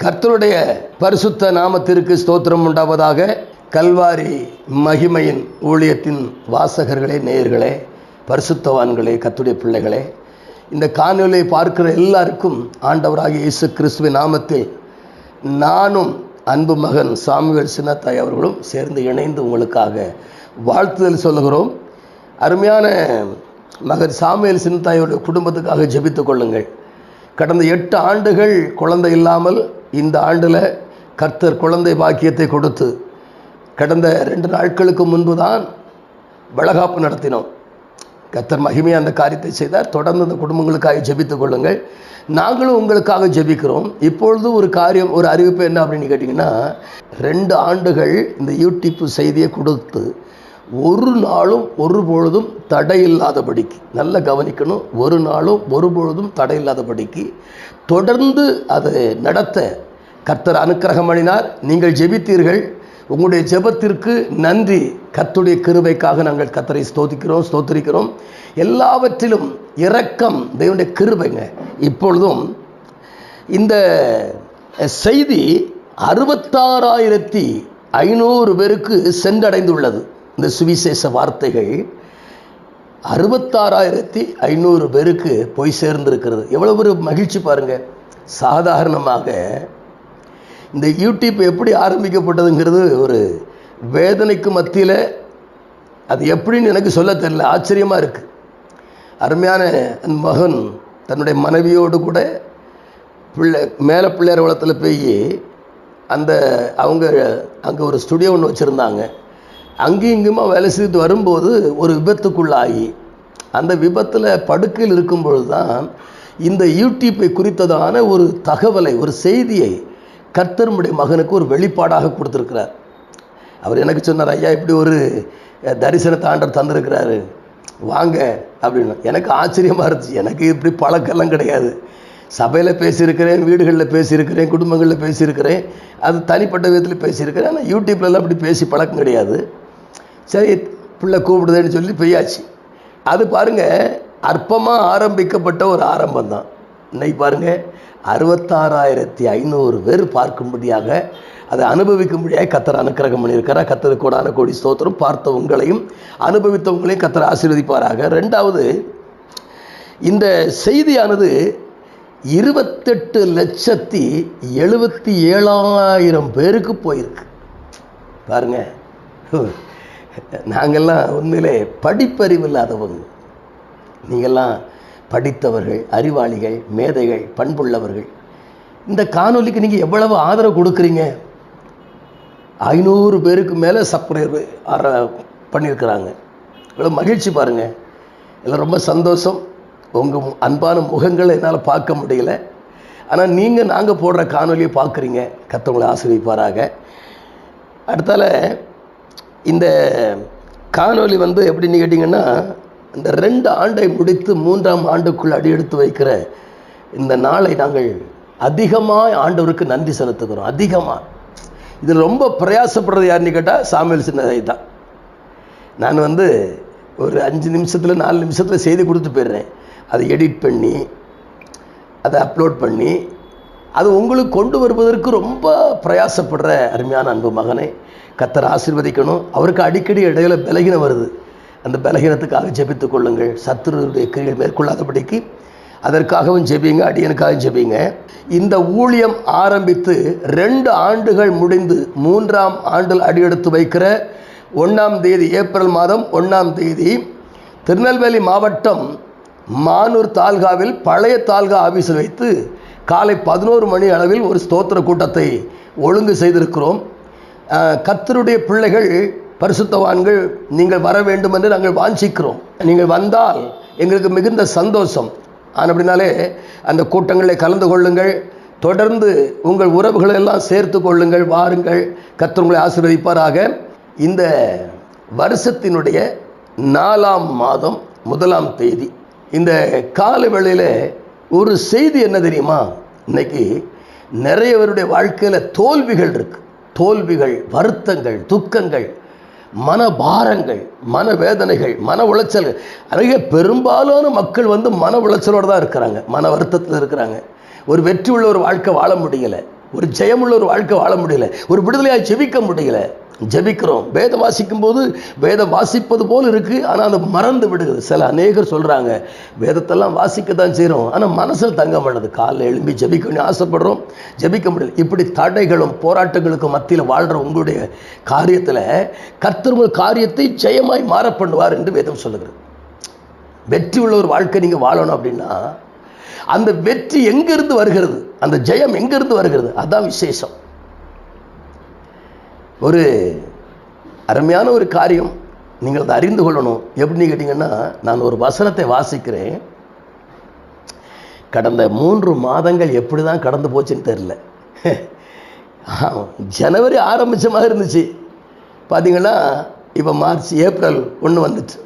கர்த்தருடைய பரிசுத்த நாமத்திற்கு ஸ்தோத்திரம் உண்டாவதாக. கல்வாரி மகிமையின் ஊழியத்தின் வாசகர்களே, நேயர்களே, பரிசுத்தவான்களே, கர்த்தருடைய பிள்ளைகளே, இந்த காணொலியை பார்க்கிற எல்லாருக்கும் ஆண்டவராகிய இயேசு கிறிஸ்துவின் நாமத்தில் நானும் அன்பு மகன் சாமுவேல் சின்னத்தாய் அவர்களும் சேர்ந்து இணைந்து உங்களுக்காக வாழ்த்துதல் சொல்லுகிறோம். அருமையான மகன் சாமுவேல் சின்னத்தாயோட குடும்பத்துக்காக ஜெபித்துக் கொள்ளுங்கள். கடந்த 8 ஆண்டுகள் குழந்தை இல்லாமல் இந்த ஆண்டில் கர்த்தர் குழந்தை பாக்கியத்தை கொடுத்து, கடந்த 2 நாட்களுக்கு முன்பு தான் வளகாப்பு நடத்தினோம். கர்த்தர் மகிமையாக அந்த காரியத்தை செய்தார். தொடர்ந்து அந்த குடும்பங்களுக்காக ஜெபித்துக் கொள்ளுங்கள். நாங்களும் உங்களுக்காக ஜெபிக்கிறோம். இப்பொழுது ஒரு அறிவிப்பு என்ன அப்படின்னு கேட்டிங்கன்னா, 2 ஆண்டுகள் இந்த யூடியூப் செய்தியை கொடுத்து ஒரு நாளும் ஒரு பொழுதும் தடையில்லாதபடிக்கு, நல்லா கவனிக்கணும், ஒரு நாளும் ஒரு பொழுதும் தடையில்லாதபடிக்கு தொடர்ந்து அதை நடத்த கர்த்தர் அனுக்கிரகம் பண்ணினார். நீங்கள் ஜெபித்தீர்கள். உங்களுடைய ஜெபத்திற்கு நன்றி. கர்த்தருடைய கிருபைக்காக நாங்கள் கர்த்தரை ஸ்தோத்திரிக்கிறோம். எல்லாவற்றிலும் இரக்கம் தேவனுடைய கிருபைங்க. இப்பொழுதும் இந்த செய்தி 66,500 பேருக்கு சென்றடைந்துள்ளது. இந்த சுவிசேஷ வார்த்தைகள் 66,500 பேருக்கு போய் சேர்ந்திருக்கிறது. எவ்வளவு ஒரு மகிழ்ச்சி பாருங்க. சாதாரணமாக இந்த யூடியூப் எப்படி ஆரம்பிக்கப்பட்டதுங்கிறது ஒரு வேதனைக்கு மத்தியில் அது எப்படின்னு எனக்கு சொல்ல தெரியல. ஆச்சரியமாக இருக்குது. அருமையான மகன் தன்னுடைய மனைவியோடு கூட மேலே பிள்ளையார் வளத்தில் போய் அவங்க அங்கே ஒரு ஸ்டுடியோ ஒன்று வச்சுருந்தாங்க. அங்கேயும் இங்குமா வேலை செய்து வரும்போது ஒரு விபத்துக்குள்ளாகி, அந்த விபத்தில் படுக்கையில் இருக்கும்பொழுது தான் இந்த யூடியூப்பை குறித்ததான ஒரு தகவலை, ஒரு செய்தியை கர்த்தருடைய மகனுக்கு ஒரு வெளிப்பாடாக கொடுத்துருக்கிறார். அவர் எனக்கு சொன்னார், ஐயா இப்படி ஒரு தரிசனத்தை ஆண்டவர் தந்திருக்கிறாரு, வாங்க அப்படின்னு. எனக்கு ஆச்சரியமாக இருந்துச்சு. எனக்கு இப்படி பழக்கெல்லாம் கிடையாது. சபையில் பேசியிருக்கிறேன், வீடுகளில் பேசியிருக்கிறேன், குடும்பங்களில் பேசியிருக்கிறேன், அது தனிப்பட்ட விதத்தில் பேசியிருக்கிறேன். ஆனால் யூடியூப்லலாம் அப்படி பேசி பழக்கம் கிடையாது. சரி, பிள்ளை கூப்பிடுதுன்னு சொல்லி பெய்யாச்சு. அது பாருங்கள், அற்பமாக ஆரம்பிக்கப்பட்ட ஒரு ஆரம்பம் தான். இன்னைக்கு பாருங்கள், 66,500 பேர் பார்க்கும்படியாக, அதை அனுபவிக்கும்படியாக கர்த்தர் அனுக்கிரகம் பண்ணியிருக்கிறார். கர்த்தருக்கு கோடான கோடி ஸ்தோத்திரம். பார்த்த உங்களையும் அனுபவித்தவங்களையும் கர்த்தர் ஆசீர்வதிப்பாராக. 2வது, இந்த செய்தியானது 28,77,000 பேருக்கு போயிருக்கு. பாருங்க, நாங்கள்லாம் உண்மையிலே படிப்பறிவு இல்லாதவங்க, நீங்கள்லாம் படித்தவர்கள், அறிவாளிகள், மேதைகள், பண்புள்ளவர்கள். இந்த காணொலிக்கு நீங்கள் எவ்வளவு ஆதரவு கொடுக்குறீங்க? 500 பேருக்கு மேலே சப்ஸ்கிரைப் பண்ணியிருக்கிறாங்க. இவ்வளோ மகிழ்ச்சி பாருங்கள். எல்லாம் ரொம்ப சந்தோஷம். உங்கள் அன்பான முகங்களை என்னால் பார்க்க முடியல. ஆனால் நாங்கள் போடுற காணொலியை பார்க்குறீங்க. கர்த்தர் ஆசீர்வதிப்பாராக. அடுத்தால இந்த காணொலி எப்படின்னு கேட்டிங்கன்னா, இந்த 2 ஆண்டை முடித்து 3ஆம் ஆண்டுக்குள் அடியெடுத்து வைக்கிற இந்த நாளை நாங்கள் அதிகமாக ஆண்டவருக்கு நன்றி செலுத்துகிறோம். அதிகமாக இதில் ரொம்ப பிரயாசப்படுறது யாருன்னு கேட்டால் சாமுவேல் சின்னத்தாய் தான். நான் ஒரு 5 நிமிஷத்தில் 4 நிமிஷத்தில் செய்தி கொடுத்து போயிடுறேன். அதை எடிட் பண்ணி, அதை அப்லோட் பண்ணி, அது உங்களுக்கு கொண்டு வருவதற்கு ரொம்ப பிரயாசப்படுற அருமையான அன்பு மகனை கர்த்தர் ஆசீர்வதிக்கணும். அவருக்கு அடிக்கடி இடையில பலகீனம் வருது. அந்த பலகீனத்துக்காக ஜெபித்துக் கொள்ளுங்கள். சத்துருடைய கிரியை மேற்கொள்ளாதபடிக்கு அதற்காகவும் ஜெபிங்க, அடியனுக்காகவும் ஜெபிங்க. இந்த ஊழியம் ஆரம்பித்து 2 ஆண்டுகள் முடிந்து 3ஆம் ஆண்டில் அடியெடுத்து வைக்கிற 1ஆம் தேதி, ஏப்ரல் மாதம் 1ஆம் தேதி, திருநெல்வேலி மாவட்டம் மானூர் தாலுகாவில் பழைய தாலுகா ஆபீஸில் வைத்து காலை 11 மணி அளவில் ஒரு ஸ்தோத்திர கூட்டத்தை ஒழுங்கு செய்திருக்கிறோம். கர்த்தருடைய பிள்ளைகள், பரிசுத்தவான்கள், நீங்கள் வர வேண்டும் என்று நாங்கள் வாஞ்சிக்கிறோம். நீங்கள் வந்தால் எங்களுக்கு மிகுந்த சந்தோஷம். அப்படினாலே அந்த கூட்டங்களில் கலந்து கொள்ளுங்கள். தொடர்ந்து உங்கள் உறவுகளை எல்லாம் சேர்த்து கொள்ளுங்கள். வாருங்கள், கர்த்தர் உங்களை ஆசீர்வதிப்பாராக. இந்த வருஷத்தினுடைய 4ஆம் மாதம் 1ஆம் தேதி இந்த காலை வேளையில் ஒரு செய்தி என்ன தெரியுமா? இன்னைக்கு நிறைய பேருடைய வாழ்க்கையில் தோல்விகள் இருக்கு. தோல்விகள், வருத்தங்கள், துக்கங்கள், மனபாரங்கள், மனவேதனைகள், மன உளைச்சல்கள். நிறைய பெரும்பாலான மக்கள் மன உளைச்சலோடு தான் இருக்கிறாங்க, மன வருத்தத்தில் இருக்கிறாங்க. ஒரு வெற்றி உள்ள ஒரு வாழ்க்கை வாழ முடியலை. ஒரு ஜெயமுள்ள ஒரு வாழ்க்கை வாழ முடியல, ஒரு விடுதலையாக ஜெபிக்க முடியல. ஜெபிக்கிறோம், வேதம் வாசிக்கும் போது வேதம் வாசிப்பது போல் இருக்கு, ஆனால் அது மறந்து விடுகிறது. சில அநேகர் சொல்றாங்க வேதத்தெல்லாம் வாசிக்கத்தான் செய்கிறோம், ஆனால் மனசில் தங்க மாட்டது. காலையில் எழும்பி ஜெபிக்கணும்னு ஆசைப்படுறோம், ஜெபிக்க முடியல. இப்படி தடைகளும் போராட்டங்களுக்கும் மத்தியில் வாழ்கிற உங்களுடைய காரியத்தில் கர்த்தர் உங்கள் காரியத்தை ஜெயமாய் மாற பண்ணுவார் என்று வேதம் சொல்லுகிறது. வெற்றி உள்ள ஒரு வாழ்க்கை நீங்கள் வாழணும் அப்படின்னா அந்த வெற்றி எங்கிருந்து வருகிறது, அந்த ஜெயம் எங்கிருந்து வருகிறது, அதான் விசேஷம். ஒரு அருமையான ஒரு காரியம் நீங்கள் அதை அறிந்து கொள்ளணும். எப்படின்னு கேட்டிங்கன்னா, நான் ஒரு வசனத்தை வாசிக்கிறேன். கடந்த 3 மாதங்கள் எப்படி தான் கடந்து போச்சுன்னு தெரியல. ஜனவரி ஆரம்பித்த மாதிரி இருந்துச்சு, பார்த்தீங்கன்னா இப்போ மார்ச் ஏப்ரல் 1 வந்துச்சு.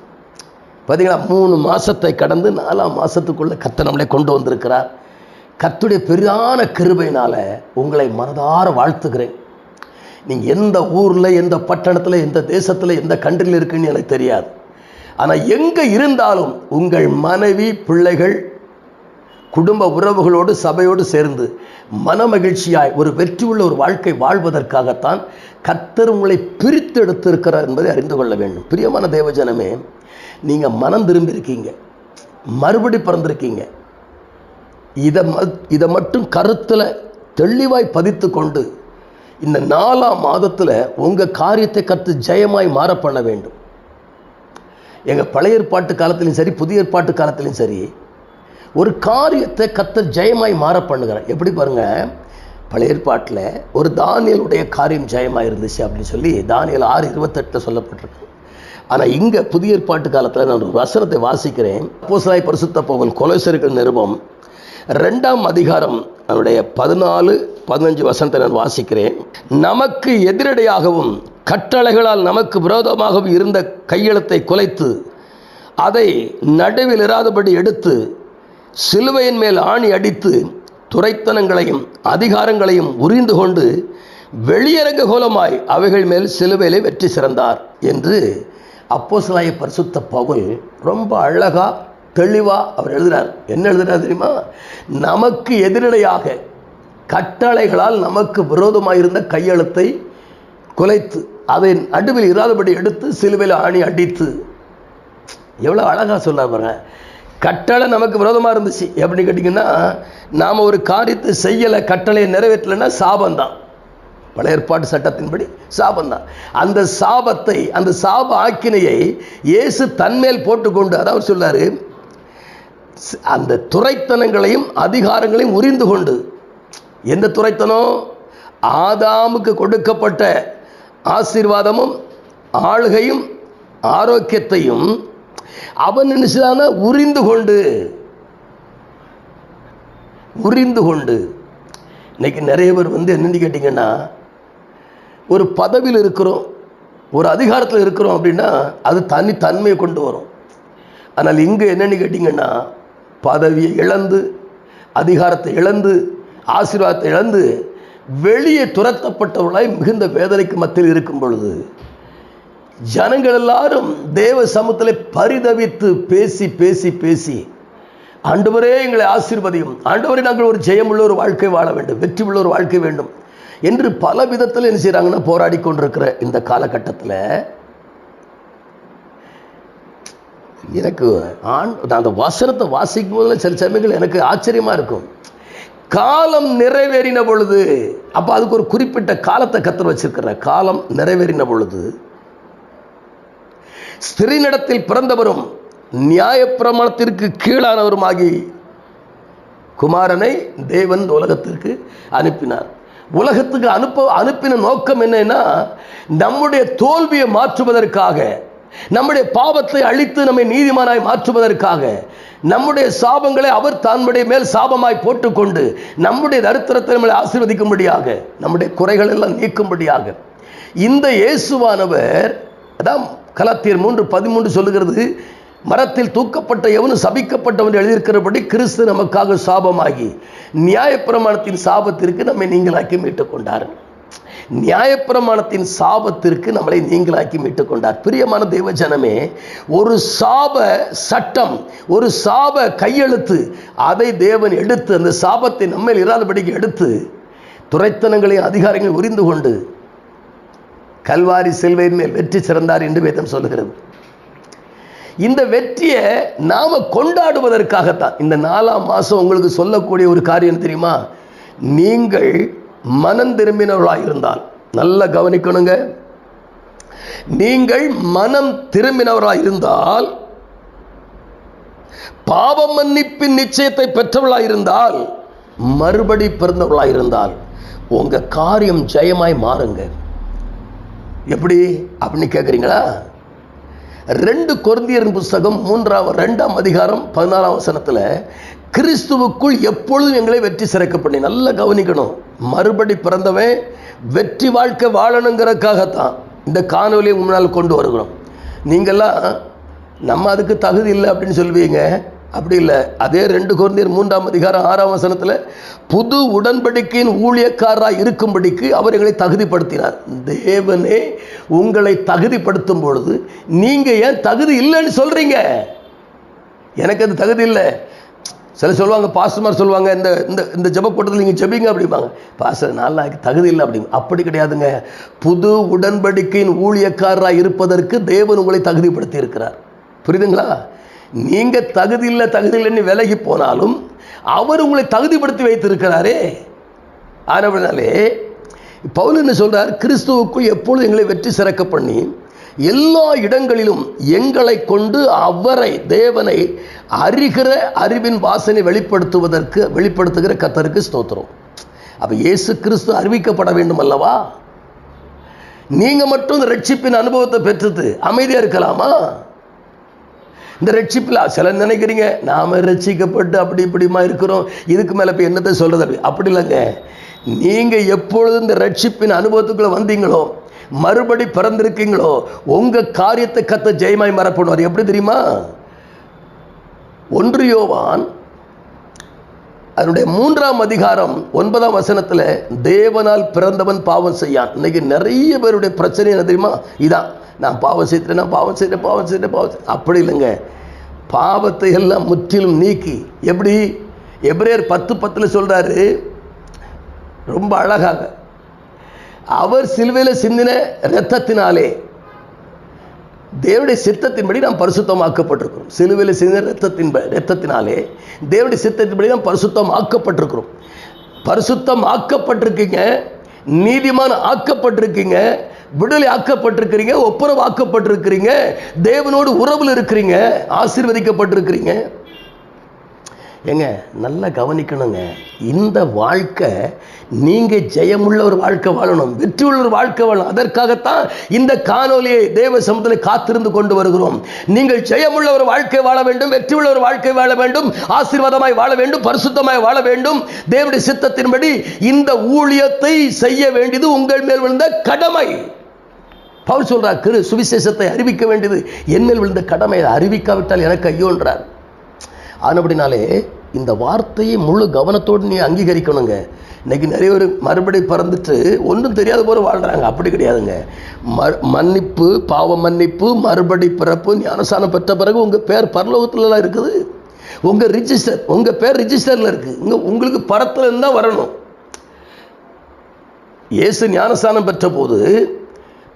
பார்த்தீங்களா, 3 மாதத்தை கடந்து 4ஆம் மாதத்துக்குள்ளே கர்த்தர் நம்மளை கொண்டு வந்திருக்கிறார். கர்த்தருடைய பெரிதான கிருபையினால் உங்களை மனதார வாழ்த்துகிறேன். நீங்கள் எந்த ஊரில், எந்த பட்டணத்தில், எந்த தேசத்தில், எந்த கண்ட்ரியில் இருக்குன்னு எனக்கு தெரியாது. ஆனால் எங்கே இருந்தாலும் உங்கள் மனைவி, பிள்ளைகள், குடும்ப உறவுகளோடு, சபையோடு சேர்ந்து மனமகிழ்ச்சியாய் ஒரு வெற்றி உள்ள ஒரு வாழ்க்கை வாழ்வதற்காகத்தான் கர்த்தர் உங்களை பிரித்து எடுத்திருக்கிறார் என்பதை அறிந்து கொள்ள வேண்டும். பிரியமான தேவஜனமே, நீங்கள் மனம் திரும்பியிருக்கீங்க, மறுபடி பிறந்திருக்கீங்க. இதை மட்டும் கருத்தில் தெளிவாய் பதித்து கொண்டு இந்த 4ஆம் மாதத்தில் உங்கள் காரியத்தை கர்த்தர் ஜெயமாய் மாற பண்ண வேண்டும். எங்கள் பழைய ஏற்பாட்டு காலத்திலையும் சரி, புதிய ஏற்பாட்டு காலத்திலையும் சரி, ஒரு காரியத்தை கர்த்தர் ஜெயமாய் மாற பண்ணுகிறார். எப்படி பாருங்கள், பழைய ஏற்பாட்டில் ஒரு தானியேலுடைய காரியம் ஜெயமாக இருந்துச்சு அப்படின்னு சொல்லி தானியேல் 6:28 சொல்லப்பட்டிருக்கு. ஆனால் இங்கே புதிய ஏற்பாட்டு காலத்தில் நான் ஒரு வசனத்தை வாசிக்கிறேன். அப்போஸ்தலனாகிய பரிசுத்த பவுல் கொலோசையர்கள் நிருபம் 2ஆம் அதிகாரம் அவருடைய 14-15 வசனத்தை நான் வாசிக்கிறேன். நமக்கு எதிரடையாகவும் கட்டளைகளால் நமக்கு விரோதமாகவும் இருந்த கையெழுத்தை குலைத்து அதை நடுவில் இராதபடி எடுத்து சிலுவையின் மேல் ஆணி அடித்து துரைத்தனங்களையும் அதிகாரங்களையும் உரிந்து கொண்டு வெளியரங்க கோலமாய் அவைகள் மேல் சிலுவையிலே வெற்றி சிறந்தார் என்று அப்போஸ்தலனாகிய பரிசுத்த பவுல் ரொம்ப அழகா தெளிவா அவர் எழுதுறார். என்ன எழுதுறார் தெரியுமா? நமக்கு எதிரடையாக கட்டளைகளால் நமக்கு விரோதமாக இருந்த கையெழுத்தை குலைத்து அதை நடுவில் இராதபடி எடுத்து சிலுவையில் ஆணி அடித்து. எவ்வளோ அழகா சொல்ல பாருங்க. கட்டளை நமக்கு விரோதமாக இருந்துச்சு. எப்படி கேட்டிங்கன்னா, நாம் ஒரு காரியத்தை செய்யலை, கட்டளையை நிறைவேற்றலைன்னா சாபந்தான். பழைய ஏற்பாட்டு சட்டத்தின்படி சாபந்தான். அந்த சாபத்தை, அந்த சாப ஆக்கினையை இயேசு தன்மேல் போட்டுக்கொண்டு, அதாவது சொல்லாரு, அந்த துரைத்தனங்களையும் அதிகாரங்களையும் உரிந்து கொண்டு. எந்த துரைத்தனம்? ஆதாமுக்கு கொடுக்கப்பட்ட ஆசீர்வாதமும் ஆளுகையும் ஆரோக்கியத்தையும் அவன் நினைச்சான உரிந்து கொண்டு. இன்னைக்கு நிறைய பேர் என்னன்னு கேட்டிங்கன்னா, ஒரு பதவியில் இருக்கிறோம், ஒரு அதிகாரத்தில் இருக்கிறோம் அப்படின்னா அது தனித்தன்மையை கொண்டு வரும். ஆனால் இங்கே என்னன்னு கேட்டிங்கன்னா, பதவியை இழந்து, அதிகாரத்தை இழந்து, ஆசீர்வாதத்தை இழந்து வெளியே துரத்தப்பட்டவர்களாய் மிகுந்த வேதனைக்கு மத்தியில் இருக்கும் பொழுது ஜனங்கள் எல்லாரும் தேவ சமூகத்தில் பரிதவித்து பேசி பேசி பேசி, ஆண்டவரே எங்களை ஆசீர்வதியும், ஆண்டவரே நாங்கள் ஒரு ஜெயமுள்ள ஒரு வாழ்க்கை வாழ வேண்டும், வெற்றி உள்ள ஒரு வாழ்க்கை வேண்டும் என்று பல விதத்தில் என்ன செய்கிறாங்கன்னா போராடி கொண்டிருக்கிற இந்த காலகட்டத்தில் எனக்கு அந்த வசனத்தை வாசிக்கும் போது சில சமயங்கள் எனக்கு ஆச்சரியமாக இருக்கும். காலம் நிறைவேறின பொழுது, அப்போ அதுக்கு ஒரு குறிப்பிட்ட காலத்தை கர்த்தர் வச்சிருக்கிற. காலம் நிறைவேறின பொழுது ஸ்திரீனிடத்தில் பிறந்தவரும் நியாயப்பிரமாணத்திற்கு கீழானவருமாகி குமாரனை தேவன் உலகத்திற்கு அனுப்பினார். உலகத்துக்கு அனுப்பின நோக்கம் என்னன்னா, நம்முடைய தோல்வியை மாற்றுவதற்காக, நம்முடைய பாவத்தை அழித்து நம்மை நீதிமானாய் மாற்றுவதற்காக, நம்முடைய சாபங்களை அவர் தன்னுடைய மேல் சாபமாய் போட்டுக்கொண்டு நம்முடைய தரித்திரத்தை நம்மளை ஆசீர்வதிக்கும்படியாக, நம்முடைய குறைகள் எல்லாம் நீக்கும்படியாக இந்த இயேசுவானவர், அதான் கலாத்தியர் 3:13 சொல்லுகிறது, மரத்தில் தூக்கப்பட்ட எவனும் சபிக்கப்பட்டவன் எழுதியிருக்கிறபடி கிறிஸ்து நமக்காக சாபமாகி நியாயப்பிரமாணத்தின் சாபத்திற்கு நம்மை நீங்களாக்கி மீட்டுக் கொண்டார். நியாயப்பிரமாணத்தின் சாபத்திற்கு நம்மளை நீங்களாக்கி மீட்டுக் கொண்டார். பிரியமான தேவ ஜனமே, ஒரு சாப சட்டம், ஒரு சாப கையெழுத்து, அதை தேவன் எடுத்து அந்த சாபத்தை நம்மேல் இராதபடிக்கு எடுத்து துரைத்தனங்களையும் அதிகாரங்கள் உரிந்து கொண்டு கல்வாரி சிலுவையின் மேல் வெற்றி சிறந்தார் என்று வேதம் சொல்லுகிறது. இந்த வெற்றியை நாம கொண்டாடுவதற்காகத்தான் இந்த 4ஆம் மாதம் உங்களுக்கு சொல்லக்கூடிய ஒரு காரியம் தெரியுமா? நீங்கள் மனம் திரும்பினவர்களாக இருந்தால், நல்லா கவனிக்கணுங்க, நீங்கள் மனம் திரும்பினவராக இருந்தால், பாவ மன்னிப்பின் நிச்சயத்தை பெற்றவர்களாக இருந்தால், மறுபடி பிறந்தவர்களாக இருந்தால் உங்க காரியம் ஜெயமாய் மாறுங்க. எப்படி அப்படின்னு கேட்குறீங்களா? 2 கொரிந்தியரின் புஸ்தகம் 2ஆம் அதிகாரம் 16ஆம் வசனத்தில், கிறிஸ்துவுக்குள் எப்பொழுதும் எங்களை வெற்றி சிறக்க பண்ணி. நல்லா கவனிக்கணும், மறுபடி பிறந்தவன் வெற்றி வாழ்க்கை வாழணுங்கிறதுக்காகத்தான் இந்த காணொலியை முன்னால் கொண்டு வருகிறோம். நீங்கள்லாம் நம்ம அதுக்கு தகுதி இல்லை அப்படின்னு சொல்லுவீங்க. அப்படி இல்லை. அதே 2 கொரிந்தியர் 3ஆம் அதிகாரம் 6ஆம் வசனத்தில், புது உடன்படிக்கையின் ஊழியக்காரராக இருக்கும்படிக்கு அவர் எங்களை தகுதிப்படுத்தினார். தேவனே உங்களை தகுதிப்படுத்தும் பொழுது நீங்கள் ஏன் தகுதி இல்லைன்னு சொல்கிறீங்க? எனக்கு அது தகுதி இல்லை. சில சொல்லுவாங்க, பாஸ்டர்மார் சொல்லுவாங்க, இந்த இந்த இந்த ஜெப கூட்டத்தில் நீங்கள் ஜெபிங்க அப்படிம்பாங்க. பாஸ்டர் நாளைக்கு தகுதி இல்லை அப்படிங்க. அப்படி கிடையாதுங்க. புது உடன்படிக்கையின் ஊழியக்காரராக இருப்பதற்கு தேவன் உங்களை தகுதிப்படுத்தி இருக்கிறார். புரியுதுங்களா? நீங்கள் தகுதி இல்லைன்னு விலகி போனாலும் அவர் உங்களை தகுதிப்படுத்தி வைத்திருக்கிறாரே. ஆனவனாலே பவுல் என்ன சொல்றார்? கிறிஸ்துவுக்குள் எப்பொழுது எங்களை வெற்றி சிறக்க பண்ணி எல்லா இடங்களிலும் எங்களை கொண்டு அவரை, தேவனை அறிகிற அறிவின் வாசனை வெளிப்படுத்துகிற கர்த்தருக்கு ஸ்தோத்திரம். அப்ப இயேசு கிறிஸ்து அறிவிக்கப்பட வேண்டும் அல்லவா? நீங்க மட்டும் இந்த ரட்சிப்பின் அனுபவத்தை பெற்றது அமைதியா இருக்கலாமா? இந்த ரட்சிப்பில் சில நினைக்கிறீங்க, நாம ரட்சிக்கப்பட்டு அப்படி இப்படிமா இருக்கிறோம், இதுக்கு மேலே இப்போ என்னத்தை சொல்றது? அப்படி இல்லைங்க. நீங்க எப்பொழுது இந்த ரட்சிப்பின் அனுபவத்துக்குள்ள வந்தீங்களோ, மறுபடி பிறந்திருக்கீங்களோ, உங்க காரியத்தை கர்த்தர் ஜெயமாய் மறப்படுவார். எப்படி தெரியுமா? 1 யோவான் அதனுடைய 3ஆம் அதிகாரம் 9ஆம் வசனத்தில், தேவனால் பிறந்தவன் பாவம் செய்யான். இன்னைக்கு நிறைய பேருடைய பிரச்சனை என்ன தெரியுமா? இதான், நான் பாவம் செய்தேன். அப்படி இல்லைங்க. பாவத்தை எல்லாம் முற்றிலும் நீக்கி, எப்படி எபிரேயர் 10:10 சொல்றாரு ரொம்ப அழகாக, அவர் சிலுவையில் சிந்தின இரத்தத்தினாலே தேவனுடைய சித்தத்தின்படி நாம் பரிசுத்தமாக்கப்பட்டிருக்கிறோம். சிலுவையில் சிந்தின இரத்தத்தினாலே தேவனுடைய சித்தத்தின்படி நாம் பரிசுத்தமாக்கப்பட்டிருக்கிறோம். பரிசுத்தம் ஆக்கப்பட்டிருக்கீங்க, நீதிமான் ஆக்கப்பட்டிருக்கீங்க, விடுதலை ஆக்கப்பட்டிருக்கிறீங்க, ஒப்புரவு ஆக்கப்பட்டிருக்கிறீங்க, தேவனோடு உறவில் இருக்கிறீங்க, ஆசீர்வதிக்கப்பட்டிருக்கிறீங்க. ஏங்க நல்லா கவனிக்கணுங்க. இந்த வாழ்க்கை நீங்க ஜெயமுள்ள ஒரு வாழ்க்கை வாழணும், வெற்றி உள்ள ஒரு வாழ்க்கை வாழணும். அதற்காகத்தான் இந்த காணொலியை தேவ சமூகத்தில் காத்திருந்து கொண்டு வருகிறோம். நீங்கள் ஜெயமுள்ள ஒரு வாழ்க்கை வாழ வேண்டும், வெற்றி உள்ள ஒரு வாழ்க்கை வாழ வேண்டும், ஆசீர்வாதமாய் வாழ வேண்டும், பரிசுத்தமாய் வாழ வேண்டும். தேவனுடைய சித்தத்தின்படி இந்த ஊழியத்தை செய்ய வேண்டியது உங்கள் மேல் விழுந்த கடமை. பவுல் சொல்றார், சுவிசேஷத்தை அறிவிக்க வேண்டியது என் மேல் விழுந்த கடமை, அறிவிக்காவிட்டால் எனக்கு ஐயோன்றார். ஆனபடினாலே இந்த வார்த்தையை முழு கவனத்தோடு நீ அங்கீகரிக்கணுங்க. இன்னைக்கு நிறைய பேர் மறுபடி பிறந்துட்டு ஒன்றும் தெரியாத போல வாழ்றாங்க. அப்படி கிடையாதுங்க. மன்னிப்பு, பாவ மன்னிப்பு, மறுபடி பிறப்பு, ஞானஸ்நானம் பெற்ற பிறகு உங்க பேர் பரலோகத்துலலாம் இருக்குது. உங்க ரிஜிஸ்டர், உங்க பேர் ரிஜிஸ்டர்ல இருக்கு. உங்களுக்கு பரத்துல இருந்தா வரணும். இயேசு ஞானஸ்நானம் பெற்ற போது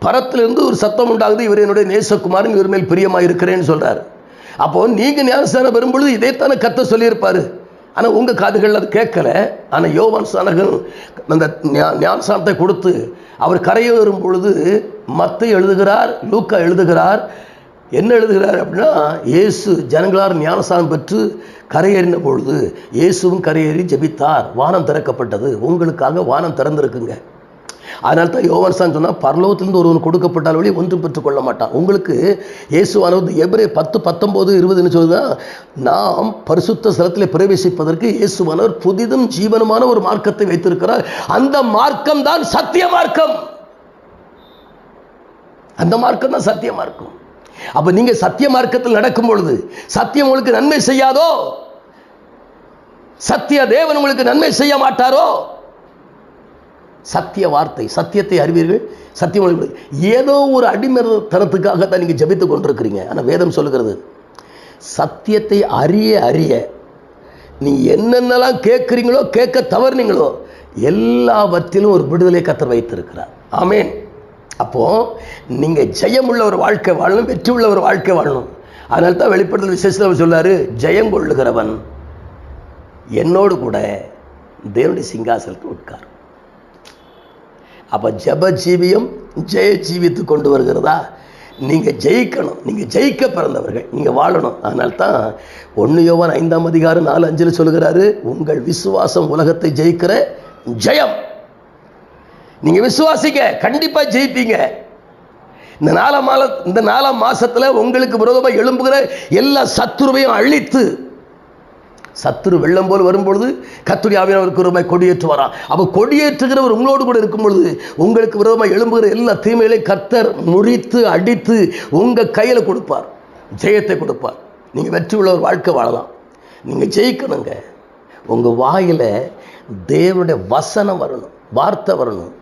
பரத்திலிருந்து ஒரு சத்தம் உண்டாகுது, இவர் என்னுடைய நேசகுமாரன், இவர் மேல் பிரியமாக இருக்கிறேன்னு சொல்றாரு. அப்போ நீங்க ஞானஸ்நானம் பெறும்பொழுது இதைத்தானே கர்த்தர் சொல்லியிருப்பாரு. ஆனால் உங்க காதுகள் அது கேட்கல. ஆனால் யோவான் ஸ்நானகன் அந்த ஞானஸ்நானத்தை கொடுத்து அவர் கரையேறும் பொழுது மத்தேயு எழுதுகிறார், லூக்கா எழுதுகிறார். என்ன எழுதுகிறார் அப்படின்னா, இயேசு ஜனங்களால் ஞானஸ்நானம் பெற்று கரையேறின பொழுது இயேசுவும் கரையேறி ஜெபித்தார், வானம் திறக்கப்பட்டது. உங்களுக்காக வானம் திறந்திருக்குங்க. அதனால தான் யோவான் சொன்னா, பரலோகத்திலிருந்து ஒருவன் கொடுக்கப்பட்டால் வழி ஒன்றும் பெற்றுக்கொள்ள மாட்டான். உங்களுக்கு இயேசுவானவர் எபிரேயர் 10:19-20 சொல்லுதான், நாம் பரிசுத்த ஸ்தலத்தில் பிரவேசிப்பதற்கு இயேசுவானவர் புதிதும் ஜீவனமான ஒரு மார்க்கத்தை வைத்திருக்கிறார். அந்த மார்க்கம் தான் சத்திய மார்க்கம். அந்த மார்க்கம் தான் சத்திய மார்க்கம். அப்ப நீங்க சத்திய மார்க்கத்தில் நடக்கும் பொழுது சத்தியம் உங்களுக்கு நன்மை செய்யாதோ? சத்திய தேவன் உங்களுக்கு நன்மை செய்ய மாட்டாரோ? சத்திய வார்த்தை, சத்தியத்தை அறிவீர்கள், சத்தியம். ஏதோ ஒரு அடிமைத்தனத்துக்காக தான் நீங்க ஜெபித்துக் கொண்டிருக்கிறீங்க. ஆனா வேதம் சொல்லுகிறது, சத்தியத்தை அறிய அறிய நீ என்னென்னலாம் கேட்குறீங்களோ, கேட்க தவறுனீங்களோ, எல்லாவற்றிலும் ஒரு விடுதலை கர்த்தர் வைத்திருக்கிறார். ஆமென். அப்போ நீங்க ஜெயமுள்ள ஒரு வாழ்க்கை வாழணும், வெற்றி உள்ள ஒரு வாழ்க்கை வாழணும். அதனால தான் வெளிப்படுத்தல் விசேஷத்தில் சொல்லாரு, ஜெயம் கொள்ளுகிறவன் என்னோடு கூட தேவனுடைய சிங்காசனத்தில் உட்கார். அப்ப ஜெப ஜீவியம் ஜெய ஜீவித்து கொண்டு வருகிறதா? நீங்க ஜெயிக்கணும், நீங்க ஜெயிக்க பிறந்தவர்கள், நீங்க வாழணும். அதனால தான் 1 யோவான் 5:4-5 சொல்லுகிறாரு, உங்கள் விசுவாசம் உலகத்தை ஜெயிக்கிற ஜெயம். நீங்க விசுவாசிக்க, கண்டிப்பா ஜெயிப்பீங்க. இந்த 4 மாசத்துல உங்களுக்கு விரோதமாக எழும்புகிற எல்லா சத்துருவையும் அழித்து, சத்துரு வெள்ளம் போல் வரும்பொழுது கர்த்தருடைய ஆவியானவருக்கு விரோதமாக கொடியேற்றுவாராம். அப்ப கொடியேற்றுகிறவர் உங்களோடு கூட இருக்கும் பொழுது உங்களுக்கு விரோதமாக எழும்புகிற எல்லா தீமைகளையும் கர்த்தர் முறித்து அடித்து உங்க கையில கொடுப்பார், ஜெயத்தை கொடுப்பார். நீங்க வெற்றி உள்ள ஒரு வாழ்க்கை வாழலாம். நீங்க ஜெயிக்கணுங்க. உங்க வாயில தேவனுடைய வசனம் வரணும், வார்த்தை வரணும்.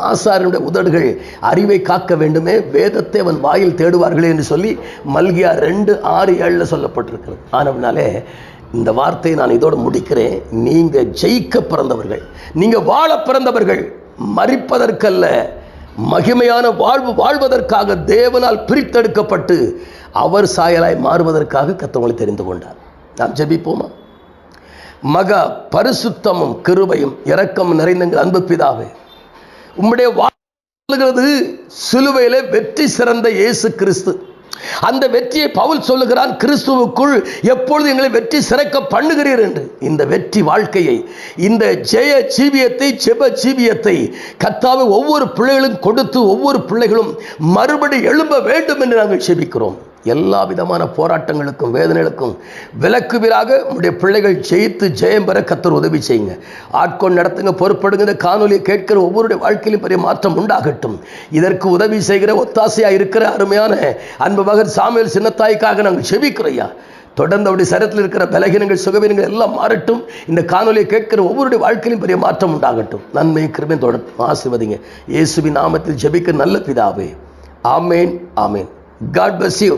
ஆசாரியனுடைய உதடுகள் அறிவை காக்க வேண்டுமே, வேதத்தை அவன் வாயில் தேடுவார்களே என்று சொல்லி மல்கியா 2:6-7 சொல்லப்பட்டிருக்கிறது. ஆனவனாலே இந்த வார்த்தையை நான் இதோடு முடிக்கிறேன். நீங்க ஜெயிக்க பிறந்தவர்கள், நீங்க வாழ பிறந்தவர்கள், மரிப்பதற்கல்ல, மகிமையான வாழ்வு வாழ்வதற்காக தேவனால் பிரித்தெடுக்கப்பட்டு அவர் சாயலாய் மாறுவதற்காக கர்த்தர் தெரிந்து கொண்டார். நாம் ஜெபிப்போமா? மகா பரிசுத்தமும் கிருபையும் இரக்கமும் நிறைந்த அன்பு பிதாவே, உம்முடைய வாழ்கிறது சிலுவையிலே வெற்றி சிறந்த இயேசு கிறிஸ்து. அந்த வெற்றியை பவுல் சொல்லுகிறான், கிறிஸ்துவுக்குள் எப்பொழுது எங்களை வெற்றி சிறக்க பண்ணுகிறீர் என்று. இந்த வெற்றி வாழ்க்கையை, இந்த ஜெய ஜீவியத்தை, ஜெப ஜீவியத்தை கர்த்தாவே ஒவ்வொரு பிள்ளைகளும் கொடுத்து ஒவ்வொரு பிள்ளைகளும் மறுபடி எழும்ப வேண்டும் என்று நாங்கள் ஜெபிக்கிறோம். எல்லா விதமான போராட்டங்களுக்கும் வேதனைகளுக்கும் விலக்குவீராக உடைய பிள்ளைகள் ஜெயித்து ஜெயம் பெற கர்த்தர் உதவி செய்யுங்க. ஆட்கொண்டு நடத்துங்க, பொறுப்படுங்க. இந்த காணொலியை கேட்கிற ஒவ்வொருடைய வாழ்க்கையிலும் பெரிய மாற்றம் உண்டாகட்டும். இதற்கு உதவி செய்கிற ஒத்தாசையாக இருக்கிற அருமையான அன்பு மகன் சாமுவேல் சின்னத்தாய்க்காக நாங்கள் செபிக்கிறோம். தொடர்ந்து அவருடைய சரத்தில் இருக்கிற பலகீனங்கள் சுகவீனங்கள் எல்லாம் மாறட்டும். இந்த காணொலியை கேட்கிற ஒவ்வொருடைய வாழ்க்கையிலும் பெரிய மாற்றம் உண்டாகட்டும். நன்மை கிருபை தொடர்ந்து ஆசீர்வதிங்க. இயேசுவின் நாமத்தில் ஜெபிக்க நல்ல பிதாவே. ஆமேன், ஆமேன். God bless you.